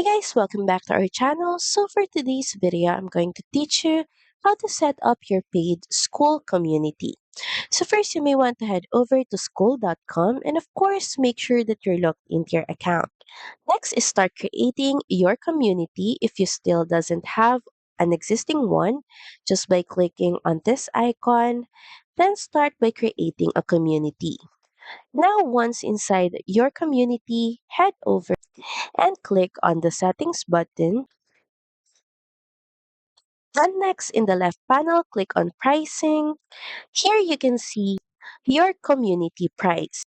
Hey guys, welcome back to our channel. So for today's video, I'm going to teach you how to set up your paid school community. So first, you may want to head over to skool.com and of course, make sure that you're logged into your account. Next is start creating your community if you still doesn't have an existing one, just by clicking on this icon. Then start by creating a community. Now, once inside your community, head over and click on the settings button. Then next in the left panel, click on pricing. Here you can see your community price.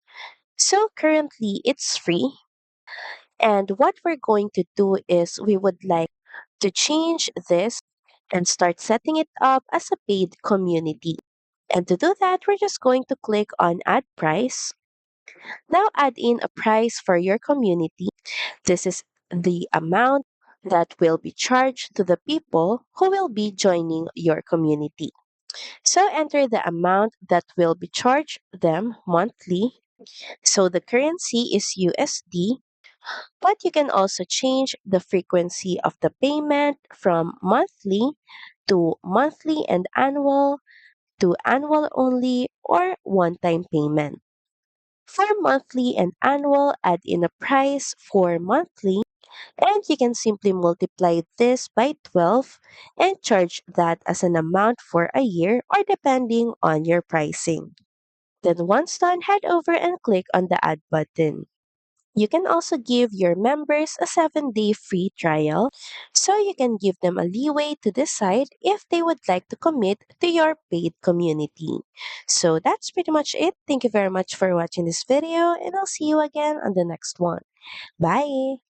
So currently it's free. And what we're going to do is we would like to change this and start setting it up as a paid community. And to do that, we're just going to click on add price. Now add in a price for your community. This is the amount that will be charged to the people who will be joining your community. So enter the amount that will be charged them monthly. So the currency is USD, but you can also change the frequency of the payment from monthly to monthly and annual to annual only or one-time payment. For monthly and annual, add in a price for monthly. And you can simply multiply this by 12 and charge that as an amount for a year or depending on your pricing. Then once done, head over and click on the add button. You can also give your members a 7-day free trial so you can give them a leeway to decide if they would like to commit to your paid community. So that's pretty much it. Thank you very much for watching this video and I'll see you again on the next one. Bye!